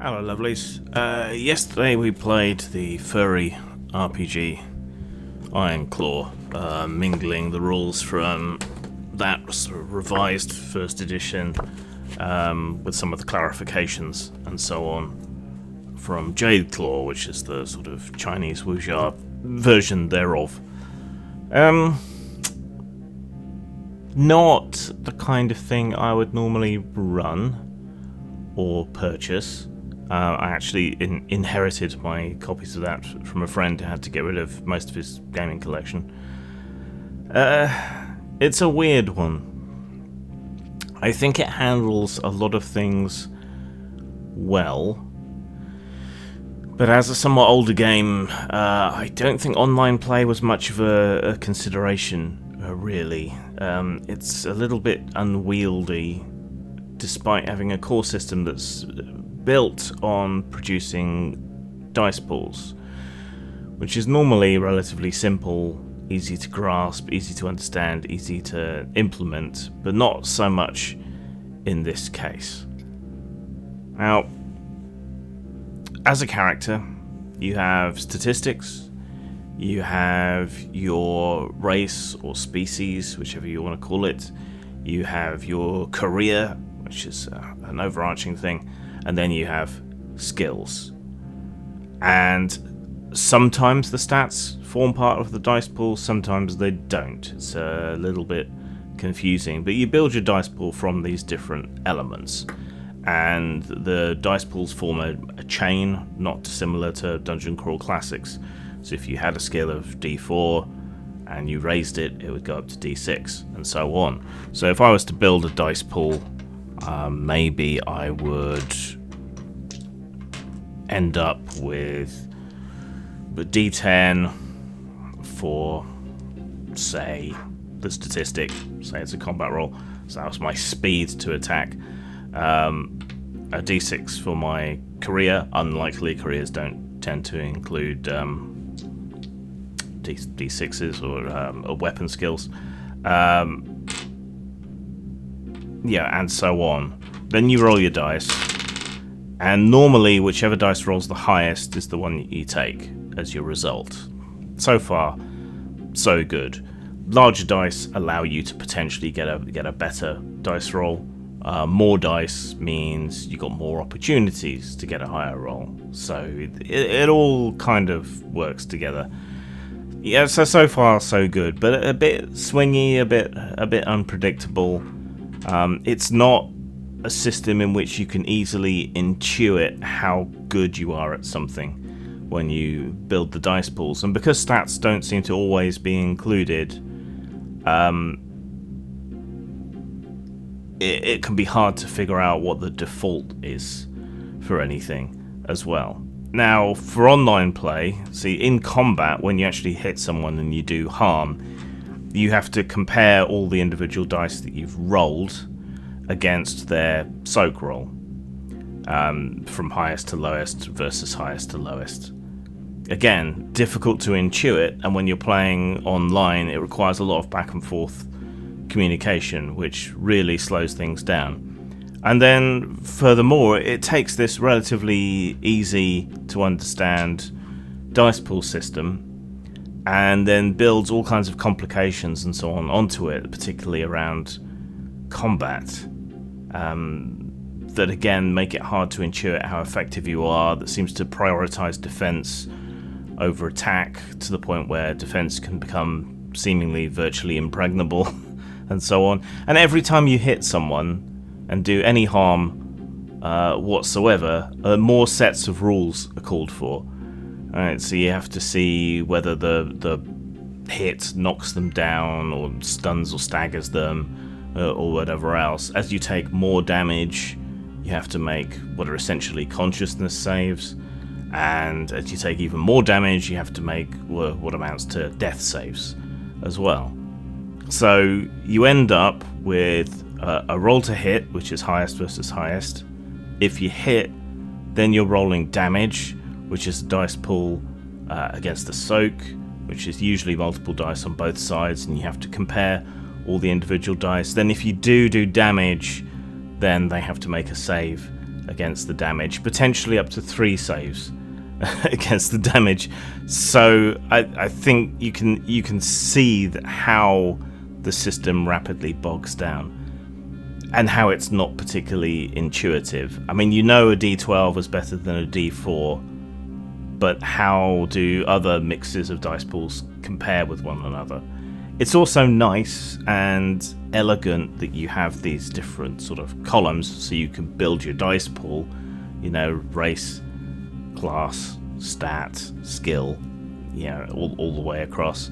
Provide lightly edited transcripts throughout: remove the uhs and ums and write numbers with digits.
Hello, lovelies. Yesterday we played the furry RPG Ironclaw, mingling the rules from that sort of revised first edition with some of the clarifications and so on from Jade Claw, which is the sort of Chinese wuxia version thereof. Not the kind of thing I would normally run or purchase. I actually inherited my copies of that from a friend who had to get rid of most of his gaming collection. It's a weird one. I think it handles a lot of things well, but as a somewhat older game, I don't think online play was much of a consideration, really. It's a little bit unwieldy, despite having a core system that's built on producing dice pools, which is normally relatively simple, easy to grasp, easy to understand, easy to implement, but not so much in this case. Now, as a character, you have statistics, you have your race or species, whichever you want to call it, you have your career, which is an overarching thing, and then you have skills. And sometimes the stats form part of the dice pool, sometimes they don't. It's a little bit confusing, but you build your dice pool from these different elements. And the dice pools form a chain, not dissimilar to Dungeon Crawl Classics. So if you had a skill of D4 and you raised it, it would go up to D6, and so on. So if I was to build a dice pool, maybe I would end up with a D10 for, say, the statistic. Say it's a combat roll, so that was my speed to attack. A D6 for my career. Unlikely, careers don't tend to include D6s or weapon skills. Yeah, and so on. Then you roll your dice, and normally whichever dice rolls the highest is the one you take as your result. So far, so good. Larger dice allow you to potentially get a better dice roll. More dice means you got more opportunities to get a higher roll. So it all kind of works together. Yeah, so far so good, but a bit swingy, a bit unpredictable. It's not a system in which you can easily intuit how good you are at something when you build the dice pools. And because stats don't seem to always be included, it can be hard to figure out what the default is for anything as well. Now, for online play, see, in combat, when you actually hit someone and you do harm, you have to compare all the individual dice that you've rolled against their soak roll, from highest to lowest versus highest to lowest. Again, difficult to intuit, and when you're playing online, it requires a lot of back and forth communication, which really slows things down. And then, furthermore, it takes this relatively easy to understand dice pool system and then builds all kinds of complications and so on onto it, particularly around combat, that again make it hard to intuit how effective you are, that seems to prioritize defense over attack to the point where defense can become seemingly virtually impregnable and so on. And every time you hit someone and do any harm whatsoever, more sets of rules are called for. Alright, so you have to see whether the hit knocks them down or stuns or staggers them or whatever else. As you take more damage, you have to make what are essentially consciousness saves, and as you take even more damage, you have to make what amounts to death saves as well. So you end up with a roll to hit, which is highest versus highest. If you hit, then you're rolling damage, which is the dice pool against the soak, which is usually multiple dice on both sides, and you have to compare all the individual dice. Then if you do damage, then they have to make a save against the damage, potentially up to 3 saves against the damage. So I think you can see that how the system rapidly bogs down and how it's not particularly intuitive. I mean, a D12 is better than a D4, but how do other mixes of dice pools compare with one another? It's also nice and elegant that you have these different sort of columns so you can build your dice pool, race, class, stat, skill, all the way across,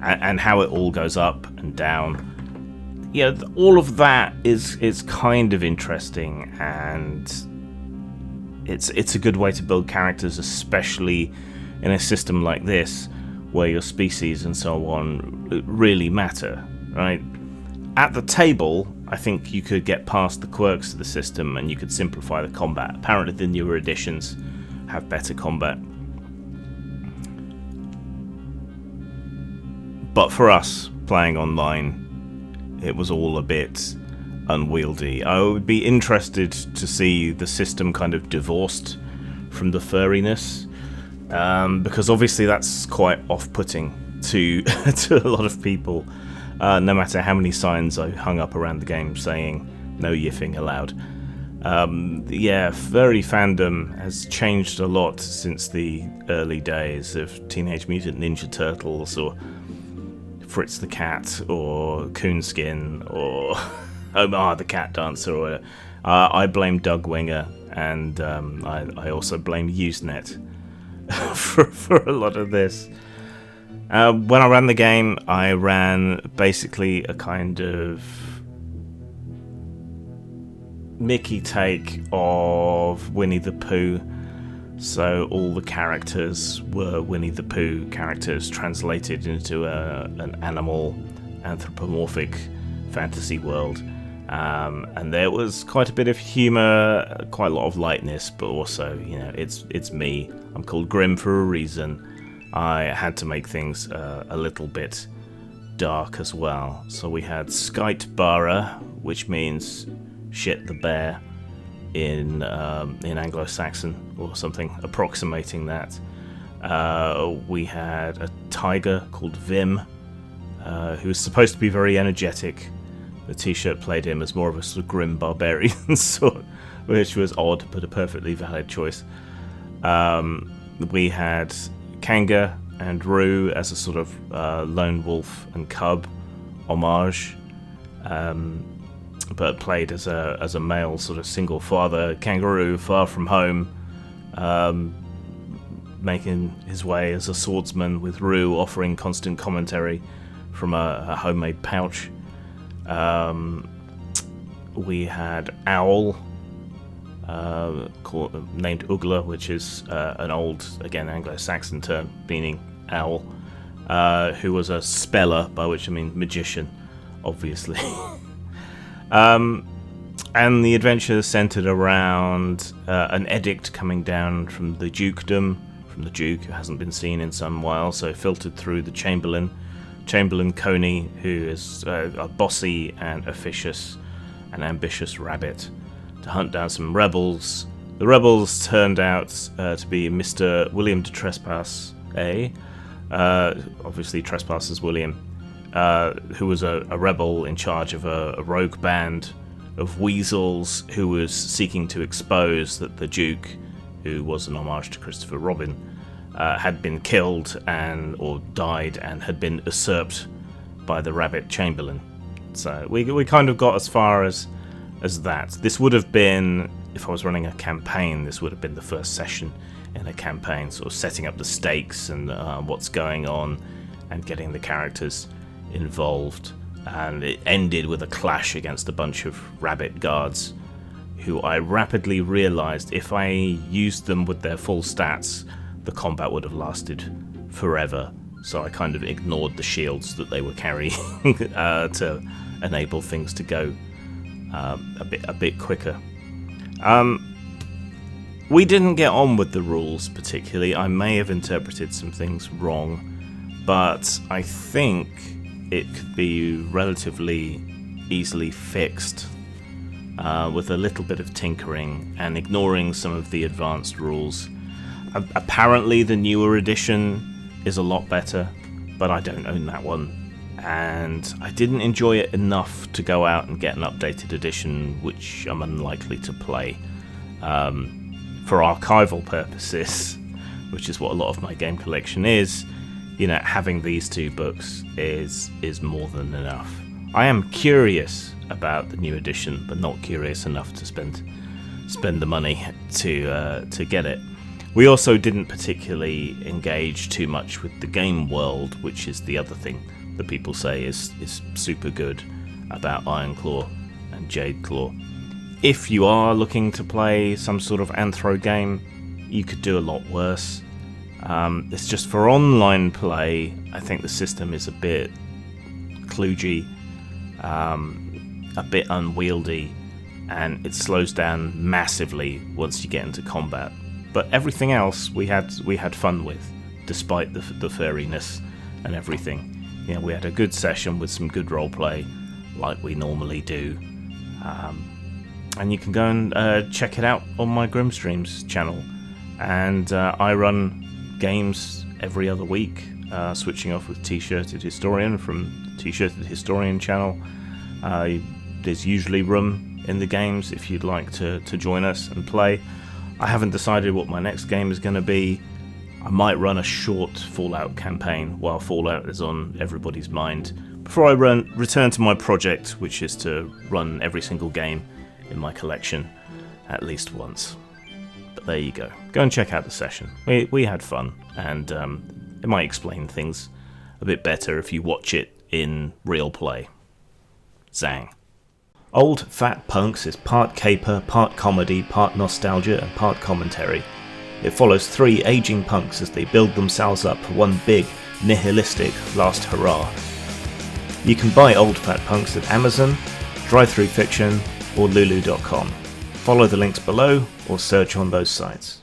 and how it all goes up and down. All of that is kind of interesting, and it's a good way to build characters, especially in a system like this where your species and so on really matter, right? At the table, I think you could get past the quirks of the system and you could simplify the combat. Apparently the newer editions have better combat. But for us, playing online, it was all a bit unwieldy. I would be interested to see the system kind of divorced from the furriness, because obviously that's quite off-putting to to a lot of people, no matter how many signs I hung up around the game saying no yiffing allowed. Furry fandom has changed a lot since the early days of Teenage Mutant Ninja Turtles or Fritz the Cat or Coonskin or Omar the Cat Dancer. Or I blame Doug Winger, and I also blame Usenet for a lot of this. When I ran the game, I ran basically a kind of Mickey take of Winnie the Pooh. So all the characters were Winnie the Pooh characters translated into an animal anthropomorphic fantasy world. And there was quite a bit of humour, quite a lot of lightness, but also, it's me. I'm called Grim for a reason. I had to make things a little bit dark as well. So we had Skite Bara, which means shit the bear in Anglo-Saxon or something approximating that. We had a tiger called Vim, who was supposed to be very energetic. The t-shirt played him as more of a sort of grim barbarian sort, which was odd, but a perfectly valid choice. We had Kanga and Roo as a sort of lone wolf and cub homage, but played as a male sort of single father kangaroo far from home, making his way as a swordsman, with Roo offering constant commentary from a homemade pouch. We had Owl, named Ugla, which is an old, again, Anglo-Saxon term meaning owl, who was a speller, by which I mean magician, obviously. And the adventure centered around an edict coming down from the dukedom, from the Duke, who hasn't been seen in some while, so filtered through the Chamberlain Coney, who is a bossy and officious and ambitious rabbit, to hunt down some rebels. The rebels turned out to be Mr. William de Trespass, obviously Trespassers William, who was a rebel in charge of a rogue band of weasels who was seeking to expose that the Duke, who was an homage to Christopher Robin, had been killed or died and had been usurped by the Rabbit Chamberlain. So we kind of got as far as that. This would have been, if I was running a campaign, this would have been the first session in a campaign, sort of setting up the stakes and what's going on and getting the characters involved. And it ended with a clash against a bunch of rabbit guards, who I rapidly realised if I used them with their full stats, the combat would have lasted forever. So I kind of ignored the shields that they were carrying to enable things to go a bit quicker. We didn't get on with the rules particularly. I may have interpreted some things wrong, but I think it could be relatively easily fixed. with a little bit of tinkering and ignoring some of the advanced rules. Apparently the newer edition is a lot better, but I don't own that one, and I didn't enjoy it enough to go out and get an updated edition, which I'm unlikely to play. For archival purposes, which is what a lot of my game collection is, having these two books is more than enough. I am curious about the new edition, but not curious enough to spend the money to get it. We also didn't particularly engage too much with the game world, which is the other thing that people say is super good about Ironclaw and Jadeclaw. If you are looking to play some sort of anthro game, you could do a lot worse. It's just for online play, I think the system is a bit kludgy, a bit unwieldy, and it slows down massively once you get into combat. But everything else we had fun with, despite the furriness and everything. We had a good session with some good roleplay, like we normally do. And you can go and check it out on my Grimstreams channel. And I run games every other week, switching off with T-Shirted Historian from the T-Shirted Historian channel. There's usually room in the games if you'd like to join us and play. I haven't decided what my next game is going to be. I might run a short Fallout campaign while Fallout is on everybody's mind, before I return to my project, which is to run every single game in my collection at least once. But there you go. Go and check out the session. We had fun, and it might explain things a bit better if you watch it in real play. Zang. Old Fat Punks is part caper, part comedy, part nostalgia, and part commentary. It follows three aging punks as they build themselves up for one big, nihilistic last hurrah. You can buy Old Fat Punks at Amazon, DriveThruFiction, or Lulu.com. Follow the links below or search on those sites.